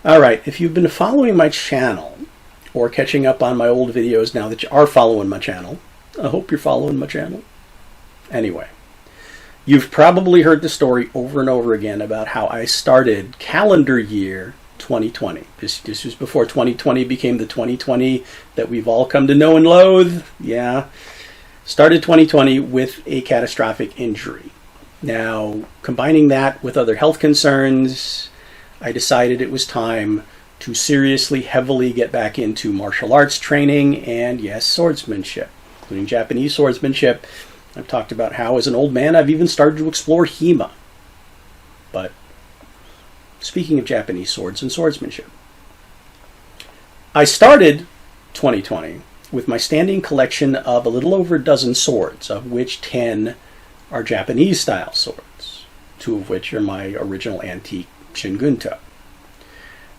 All right, if you've been following my channel or catching up on my old videos now that you are following my channel, I hope you're following my channel. Anyway, you've probably heard the story over and over again about how I started calendar year 2020. This was before 2020 became the 2020 that we've all come to know and loathe. Yeah. Started 2020 with a catastrophic injury. Now, combining that with other health concerns, I decided it was time to seriously, heavily get back into martial arts training and, yes, swordsmanship, including Japanese swordsmanship. I've talked about how, as an old man, I've even started to explore HEMA. But speaking of Japanese swords and swordsmanship, I started 2020 with my standing collection of a little over a dozen swords, of which 10 are Japanese-style swords, 2 of which are my original antique Shingunto.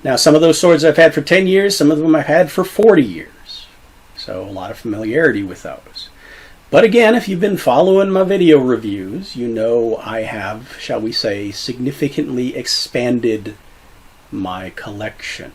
Now, some of those swords I've had for 10 years, some of them I've had for 40 years. So a lot of familiarity with those. But again, if you've been following my video reviews, you know I have, shall we say, significantly expanded my collection.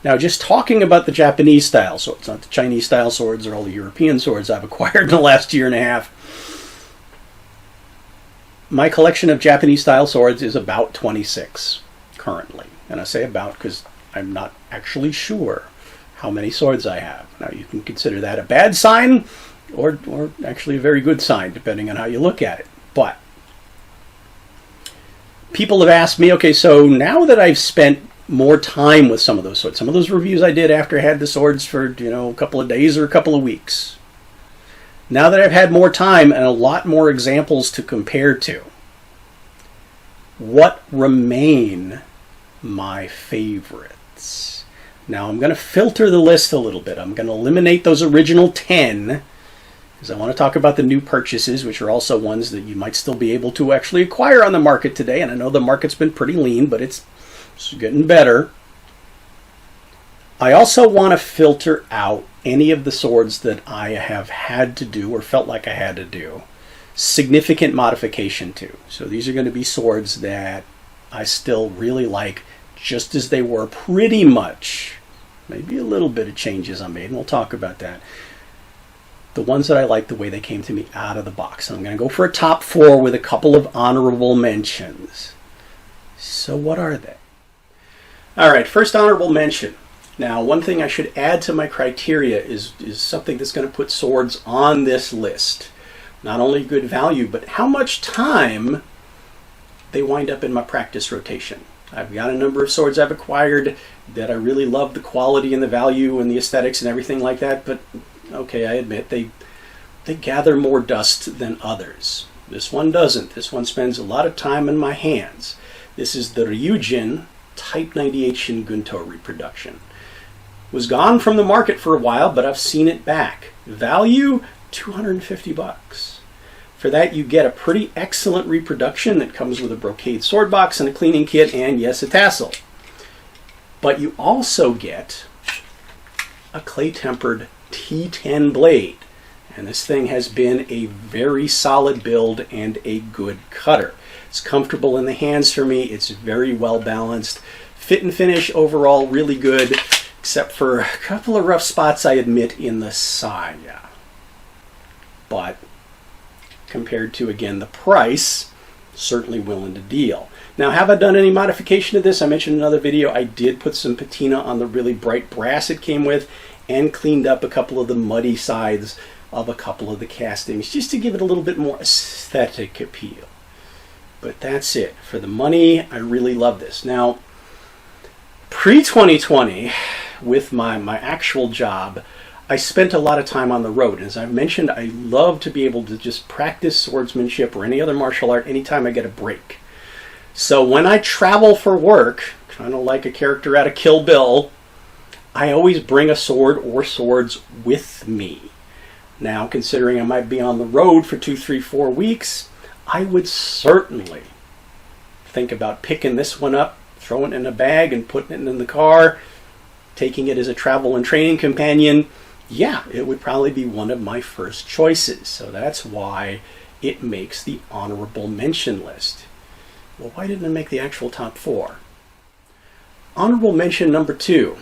Now, just talking about the Japanese-style swords, not the Chinese-style swords or all the European swords I've acquired in the last year and a half, my collection of Japanese-style swords is about 26 currently. And I say about because I'm not actually sure how many swords I have. Now, you can consider that a bad sign or actually a very good sign, depending on how you look at it. But people have asked me, okay, so now that I've spent more time with some of those swords, some of those reviews I did after I had the swords for, a couple of days or a couple of weeks, now that I've had more time and a lot more examples to compare to, what remain my favorites? Now I'm going to filter the list a little bit. I'm going to eliminate those original 10 because I want to talk about the new purchases, which are also ones that you might still be able to actually acquire on the market today. And I know the market's been pretty lean, but it's getting better. I also want to filter out any of the swords that I have had to do or felt like I had to do significant modification to. So these are going to be swords that I still really like just as they were, pretty much. Maybe a little bit of changes I made, and we'll talk about that. The ones that I like the way they came to me out of the box. I'm going to go for a top 4 with a couple of honorable mentions. So what are they? All right, first honorable mention. Now, one thing I should add to my criteria is something that's going to put swords on this list. Not only good value, but how much time they wind up in my practice rotation. I've got a number of swords I've acquired that I really love the quality and the value and the aesthetics and everything like that, but okay, I admit they gather more dust than others. This one doesn't. This one spends a lot of time in my hands. This is the Ryujin Type 98 Shingunto reproduction. Was gone from the market for a while, but I've seen it back. Value, $250. For that, you get a pretty excellent reproduction that comes with a brocade sword box and a cleaning kit, and yes, a tassel. But you also get a clay-tempered T10 blade. And this thing has been a very solid build and a good cutter. It's comfortable in the hands for me. It's very well balanced. Fit and finish overall really good, except for a couple of rough spots, I admit, in the side. Yeah. But compared to, again, the price, certainly willing to deal. Now, have I done any modification to this? I mentioned in another video I did put some patina on the really bright brass it came with and cleaned up a couple of the muddy sides of a couple of the castings just to give it a little bit more aesthetic appeal. But that's it. For the money, I really love this. Now, pre-2020, with my actual job, I spent a lot of time on the road. As I've mentioned, I love to be able to just practice swordsmanship or any other martial art anytime I get a break. So when I travel for work, kind of like a character out of Kill Bill, I always bring a sword or swords with me. Now, considering I might be on the road for 2, 3, 4 weeks, I would certainly think about picking this one up, throwing it in a bag and putting it in the car, taking it as a travel and training companion. Yeah, it would probably be one of my first choices. So that's why it makes the honorable mention list. Well, why didn't it make the actual top 4? Honorable mention number 2,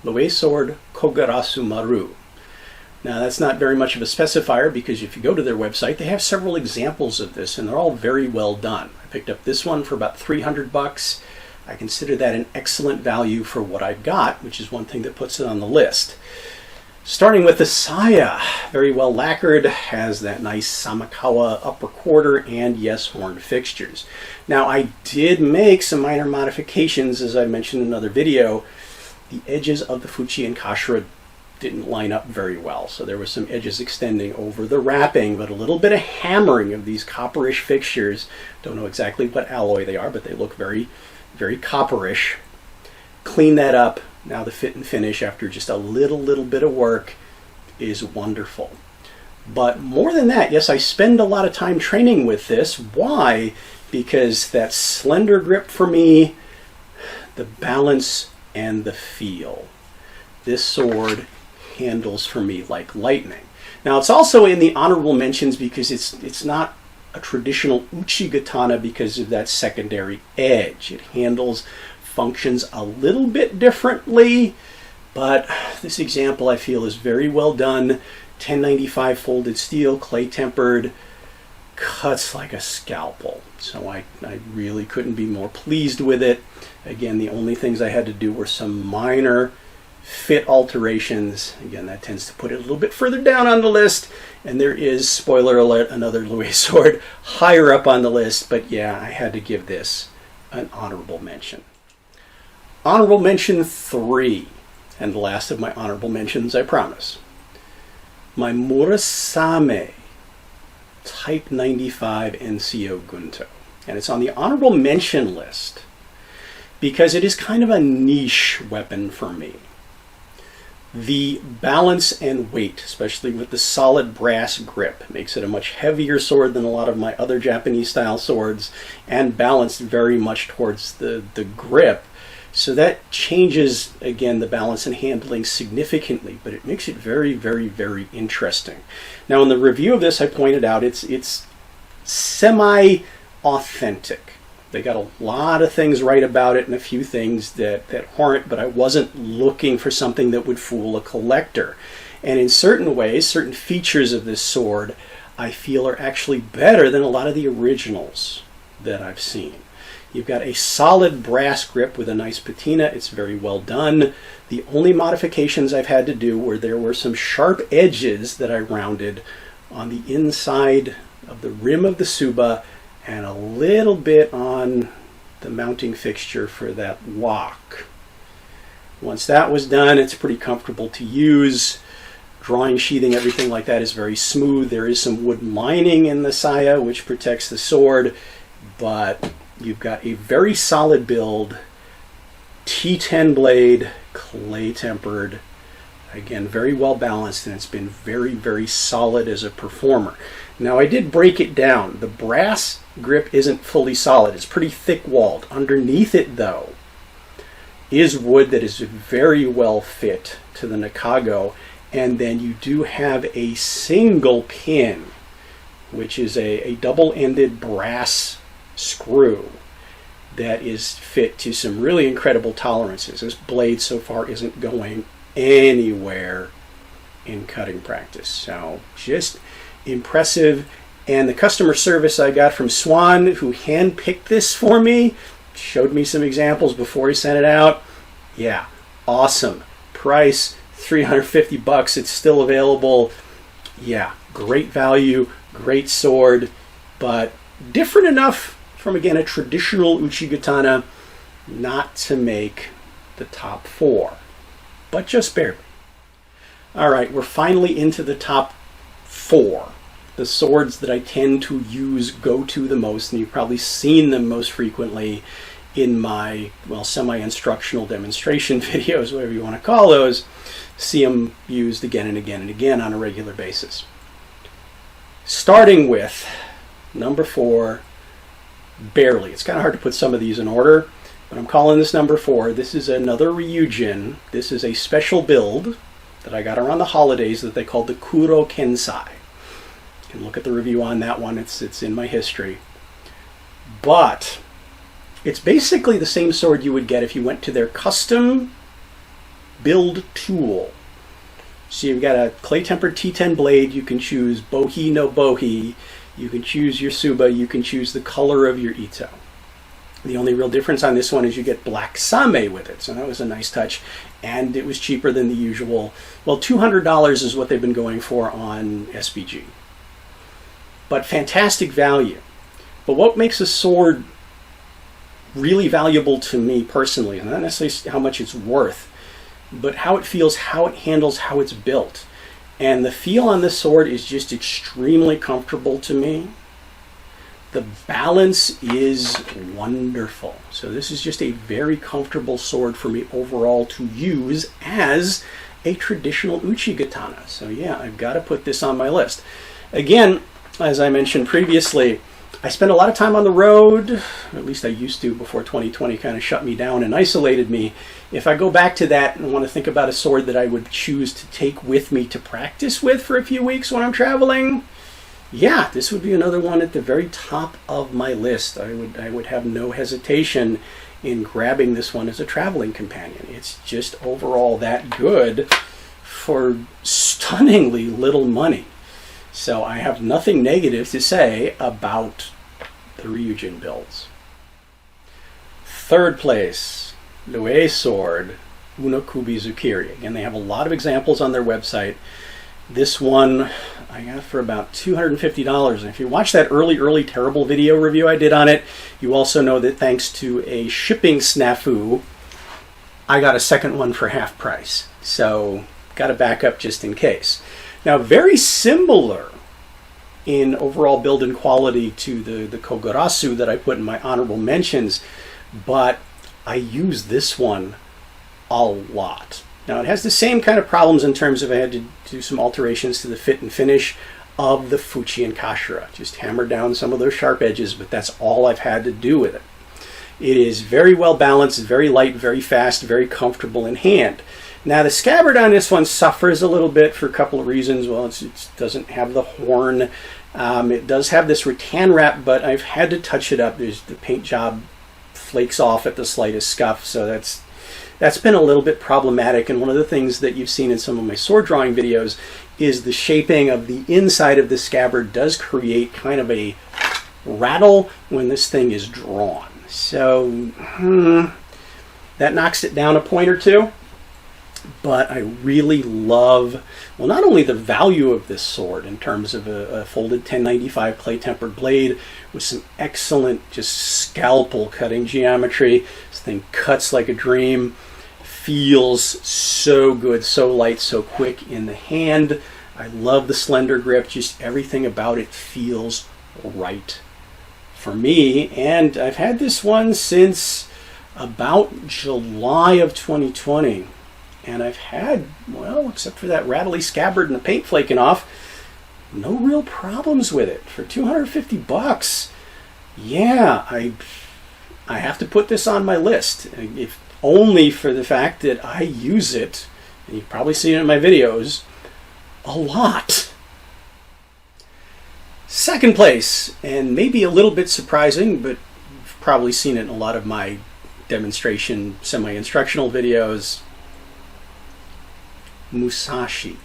Loe Sword Kogarasu Maru. Now that's not very much of a specifier because if you go to their website, they have several examples of this and they're all very well done. I picked up this one for about 300 bucks. I consider that an excellent value for what I've got, which is one thing that puts it on the list. Starting with the saya, very well lacquered, has that nice Samakawa upper quarter and yes, horn fixtures. Now I did make some minor modifications, as I mentioned in another video. The edges of the Fuchi and Kashira didn't line up very well, so there were some edges extending over the wrapping, but a little bit of hammering of these copperish fixtures. Don't know exactly what alloy they are, but they look very, very copperish. Clean that up. Now the fit and finish after just a little bit of work is wonderful. But more than that, yes, I spend a lot of time training with this. Why? Because that slender grip for me, the balance and the feel. This sword handles for me like lightning. Now it's also in the honorable mentions because it's not a traditional uchigatana because of that secondary edge. It functions a little bit differently, but this example I feel is very well done. 1095 folded steel, clay tempered, cuts like a scalpel. So I really couldn't be more pleased with it. Again, the only things I had to do were some minor fit alterations. Again, that tends to put it a little bit further down on the list, and there is, spoiler alert, another Loe sword higher up on the list, but yeah, I had to give this an honorable mention. Honorable mention 3, and the last of my honorable mentions, I promise. My Murasame Type 95 NCO Gunto, and it's on the honorable mention list because it is kind of a niche weapon for me. The balance and weight, especially with the solid brass grip, makes it a much heavier sword than a lot of my other Japanese style swords, and balanced very much towards the grip. So that changes, again, the balance and handling significantly, but it makes it very, very, very interesting. Now, in the review of this, I pointed out it's semi-authentic. They got a lot of things right about it and a few things that aren't, but I wasn't looking for something that would fool a collector. And in certain ways, certain features of this sword, I feel are actually better than a lot of the originals that I've seen. You've got a solid brass grip with a nice patina. It's very well done. The only modifications I've had to do were there were some sharp edges that I rounded on the inside of the rim of the tsuba and a little bit on the mounting fixture for that lock. Once that was done, it's pretty comfortable to use. Drawing, sheathing, everything like that is very smooth. There is some wood lining in the saya which protects the sword, but you've got a very solid build, T10 blade, clay tempered, again very well balanced, and it's been very, very solid as a performer. Now I did break it down. The brass grip isn't fully solid. It's pretty thick walled. Underneath it though is wood that is very well fit to the Nakago, and then you do have a single pin, which is a double-ended brass screw that is fit to some really incredible tolerances. This blade so far isn't going anywhere in cutting practice. So just impressive. And the customer service I got from Swan, who hand-picked this for me, showed me some examples before he sent it out. Yeah, awesome. Price, $350. It's still available. Yeah, great value, great sword, but different enough from, again, a traditional uchigatana not to make the top 4, but just barely. All right, we're finally into the top 4, the swords that I tend to use, go to the most, and you've probably seen them most frequently in my, well, semi-instructional demonstration videos, whatever you want to call those. See them used again and again and again on a regular basis. Starting with number 4, barely. It's kind of hard to put some of these in order, but I'm calling this number 4. This is another Ryujin. This is a special build that I got around the holidays that they called the Kuro Kensai. You can look at the review on that one. It's in my history. But It's basically the same sword you would get if you went to their custom build tool. So you've got a clay tempered T10 blade. You can choose bohi, no bohi. You can choose your suba. You can choose the color of your ito. The only real difference on this one is you get black same with it. So that was a nice touch. And it was cheaper than the usual. Well, $200 is what they've been going for on SBG. But fantastic value. But what makes a sword really valuable to me personally, and not necessarily how much it's worth, but how it feels, how it handles, how it's built. And the feel on this sword is just extremely comfortable to me. The balance is wonderful. So this is just a very comfortable sword for me overall to use as a traditional uchi-katana. So yeah, I've got to put this on my list. Again, as I mentioned previously, I spend a lot of time on the road, or at least I used to before 2020 kind of shut me down and isolated me. If I go back to that and want to think about a sword that I would choose to take with me to practice with for a few weeks when I'm traveling, yeah, this would be another one at the very top of my list. I would have no hesitation in grabbing this one as a traveling companion. It's just overall that good for stunningly little money. So I have nothing negative to say about the Ryujin builds. Third place, Lue Sword, Unokubi Zukiri. Again, they have a lot of examples on their website. This one I got for about $250. And if you watch that early terrible video review I did on it, you also know that thanks to a shipping snafu, I got a second one for half price. So got a backup just in case. Now, very similar in overall build and quality to the Kogarasu that I put in my honorable mentions, but I use this one a lot. Now, it has the same kind of problems in terms of I had to do some alterations to the fit and finish of the Fuchi and Kashira. Just hammer down some of those sharp edges, but that's all I've had to do with it. It is very well balanced, very light, very fast, very comfortable in hand. Now, the scabbard on this one suffers a little bit for a couple of reasons. Well, it doesn't have the horn. It does have this rattan wrap, but I've had to touch it up. The paint job flakes off at the slightest scuff, so that's been a little bit problematic. And one of the things that you've seen in some of my sword drawing videos is the shaping of the inside of the scabbard does create kind of a rattle when this thing is drawn. So that knocks it down a point or two. But I really love, well, not only the value of this sword in terms of a folded 1095 clay tempered blade with some excellent just scalpel cutting geometry. This thing cuts like a dream, feels so good, so light, so quick in the hand. I love the slender grip, just everything about it feels right for me. And I've had this one since about July of 2020. And I've had, well, except for that rattly scabbard and the paint flaking off, no real problems with it. For $250, yeah, I have to put this on my list. If only for the fact that I use it, and you've probably seen it in my videos, a lot. Second place, and maybe a little bit surprising, but you've probably seen it in a lot of my demonstration, semi-instructional videos, Musashi.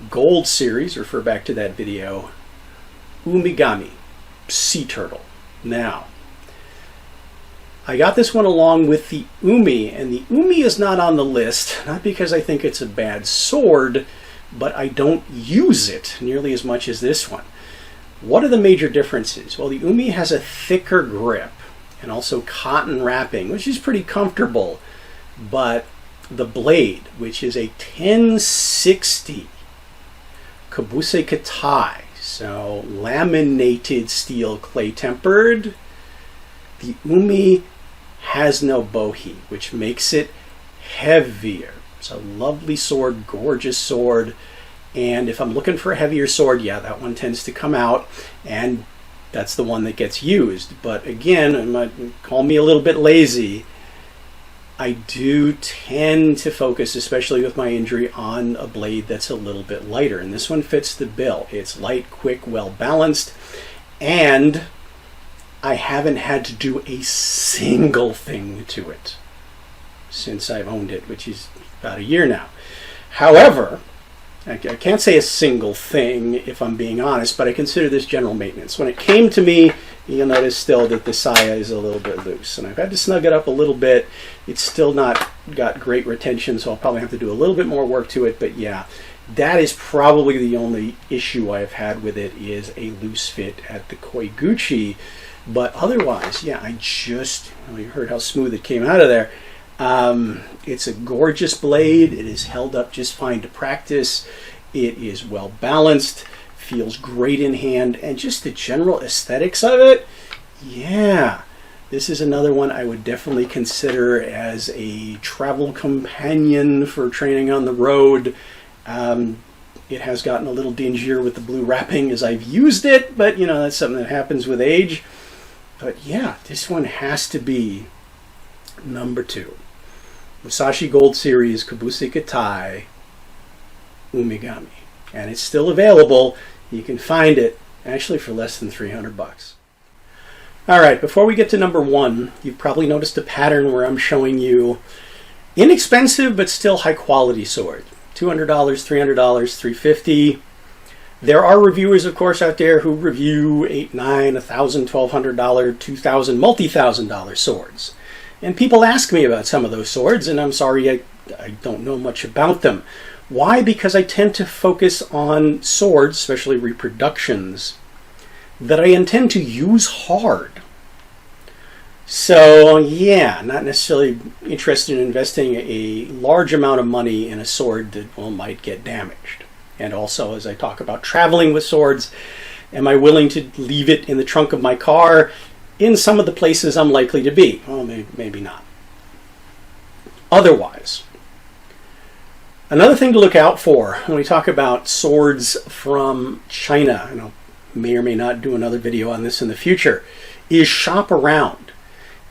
Gold series, refer back to that video. Umigami, sea turtle. Now, I got this one along with the Umi, and the Umi is not on the list, not because I think it's a bad sword, but I don't use it nearly as much as this one. What are the major differences? Well, the Umi has a thicker grip and also cotton wrapping, which is pretty comfortable, but the blade, which is a 1060 Kabuse Katai, so laminated steel clay tempered, the Umi has no bohi, which makes it heavier. It's a lovely sword, gorgeous sword, and if I'm looking for a heavier sword, yeah, that one tends to come out, and that's the one that gets used. But again, call me a little bit lazy, I do tend to focus, especially with my injury, on a blade that's a little bit lighter. And this one fits the bill. It's light, quick, well balanced, and I haven't had to do a single thing to it since I've owned it, which is about a year now. However, I can't say a single thing if I'm being honest, but I consider this general maintenance. When it came to me, you'll notice still that the saya is a little bit loose, and I've had to snug it up a little bit. It's still not got great retention, so I'll probably have to do a little bit more work to it, but yeah, that is probably the only issue I've had with it, is a loose fit at the Koiguchi. But otherwise, yeah, you heard how smooth it came out of there. It's a gorgeous blade. It is held up just fine to practice. It is well balanced, feels great in hand, and just the general aesthetics of it, yeah, this is another one I would definitely consider as a travel companion for training on the road. It has gotten a little dingier with the blue wrapping as I've used it, but that's something that happens with age. But yeah, this one has to be number 2. Musashi Gold Series Kobusi Katai Umigami. And it's still available. You can find it actually for less than $300. All right, before we get to number 1, you've probably noticed a pattern where I'm showing you inexpensive but still high quality sword. $200, $300, $350. There are reviewers, of course, out there who review $800, $900, $1,000, $1,200, $2,000, multi-$1,000 swords. And people ask me about some of those swords, and I'm sorry, I don't know much about them. Why? Because I tend to focus on swords, especially reproductions, that I intend to use hard. So, yeah, not necessarily interested in investing a large amount of money in a sword that might get damaged. And also, as I talk about traveling with swords, am I willing to leave it in the trunk of my car in some of the places I'm likely to be? Well, maybe not. Otherwise, another thing to look out for when we talk about swords from China, and I may or may not do another video on this in the future, is shop around.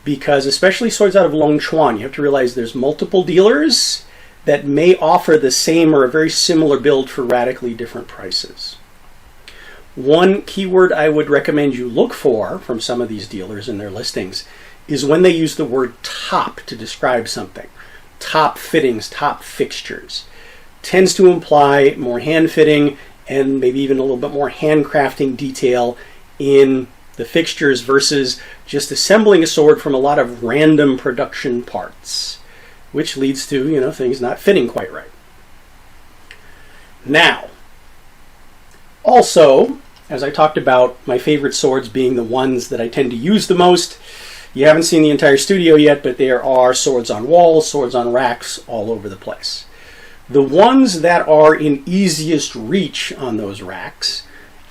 Because especially swords out of Longchuan, you have to realize there's multiple dealers that may offer the same or a very similar build for radically different prices. One keyword I would recommend you look for from some of these dealers in their listings is when they use the word top to describe something. Top fittings, top fixtures. Tends to imply more hand fitting and maybe even a little bit more handcrafting detail in the fixtures versus just assembling a sword from a lot of random production parts, which leads to, things not fitting quite right. Now, also, as I talked about my favorite swords being the ones that I tend to use the most, you haven't seen the entire studio yet, but there are swords on walls, swords on racks all over the place. The ones that are in easiest reach on those racks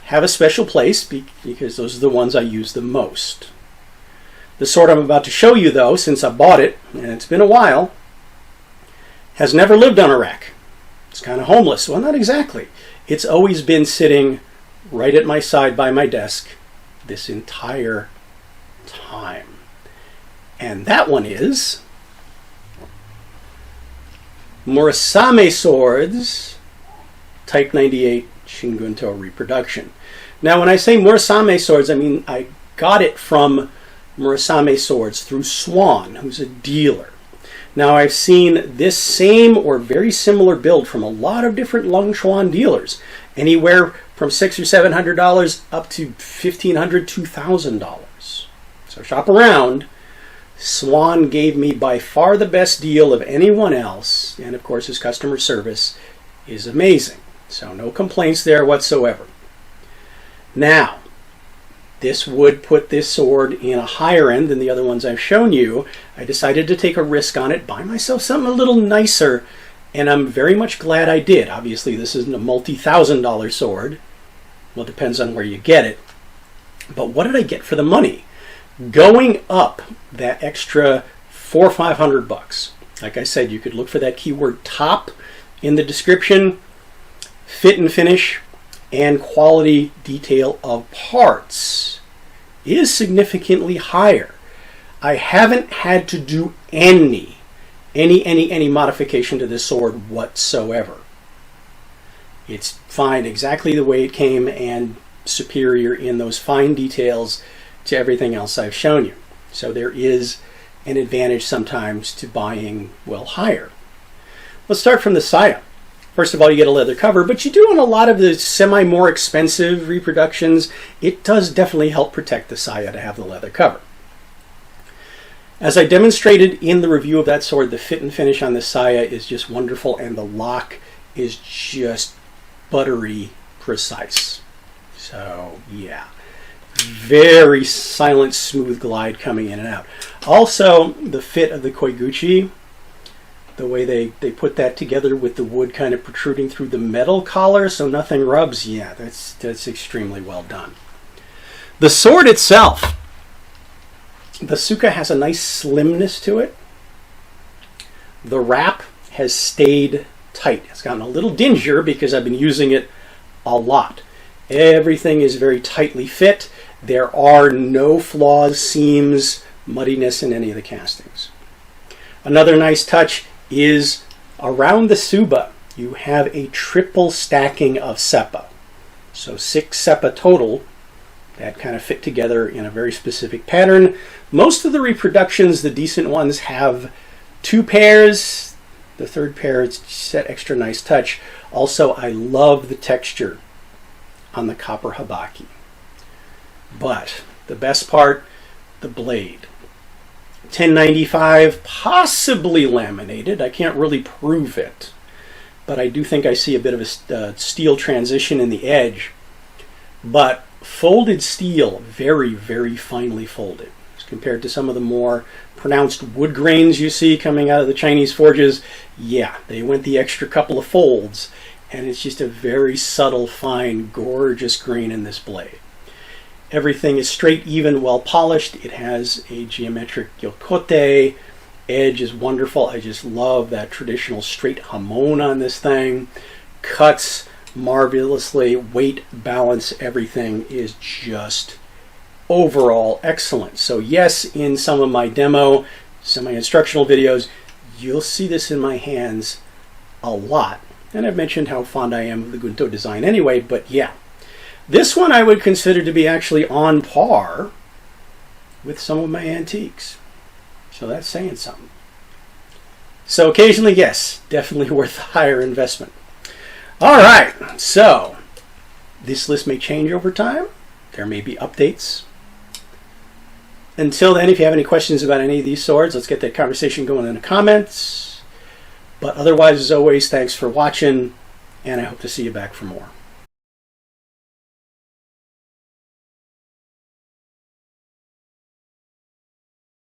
have a special place because those are the ones I use the most. The sword I'm about to show you, though, since I bought it, and it's been a while, has never lived on a rack. It's kind of homeless. Well, not exactly. It's always been sitting right at my side by my desk this entire time. And that one is Murasame Swords Type 98 Shingunto reproduction. Now, when I say Murasame Swords, I mean I got it from Murasame Swords through Swan, who's a dealer. Now, I've seen this same or very similar build from a lot of different Longchuan dealers, anywhere from $600 or $700 up to $1,500, $2,000. So shop around. Swan gave me by far the best deal of anyone else, and of course his customer service is amazing. So no complaints there whatsoever. Now, this would put this sword in a higher end than the other ones I've shown you. I decided to take a risk on it, buy myself something a little nicer, and I'm very much glad I did. Obviously, this isn't a multi-$1,000 sword. Well, it depends on where you get it. But what did I get for the money? Going up that extra $400 or $500. Like I said, you could look for that keyword top in the description. Fit and finish and quality detail of parts is significantly higher. I haven't had to do any modification to this sword whatsoever. It's fine exactly the way it came and superior in those fine details to everything else I've shown you. So there is an advantage sometimes to buying, well, higher. Let's start from the saya. First of all, you get a leather cover, but you do on a lot of the more expensive reproductions, it does definitely help protect the saya to have the leather cover. As I demonstrated in the review of that sword, the fit and finish on the saya is just wonderful, and the lock is just buttery precise. So, yeah. Very silent, smooth glide coming in and out. Also, the fit of the Koiguchi, the way they put that together with the wood kind of protruding through the metal collar so nothing rubs, yeah, that's extremely well done. The sword itself, the Suka has a nice slimness to it. The wrap has stayed tight. It's gotten a little dingier because I've been using it a lot. Everything is very tightly fit. There are no flaws, seams, muddiness in any of the castings. Another nice touch is around the Tsuba, you have a triple stacking of seppa. So 6 seppa total that kind of fit together in a very specific pattern. Most of the reproductions, the decent ones, have 2 pairs. The third pair is that extra nice touch. Also, I love the texture on the copper habaki. But the best part, the blade. 1095, possibly laminated. I can't really prove it, but I do think I see a bit of a steel transition in the edge. But folded steel, very, very finely folded. As compared to some of the more pronounced wood grains you see coming out of the Chinese forges, yeah, they went the extra couple of folds, and it's just a very subtle, fine, gorgeous grain in this blade. Everything is straight, even, well polished. It has a geometric yokote. Edge is wonderful. I just love that traditional straight hamon on this thing. Cuts marvelously. Weight, balance, everything is just overall excellent. So yes, in some of my demo, semi-instructional videos, you'll see this in my hands a lot. And I've mentioned how fond I am of the Gunto design anyway, but yeah. This one I would consider to be actually on par with some of my antiques. So that's saying something. So occasionally, yes, definitely worth a higher investment. All right, so this list may change over time. There may be updates. Until then, if you have any questions about any of these swords, let's get that conversation going in the comments. But otherwise, as always, thanks for watching, and I hope to see you back for more.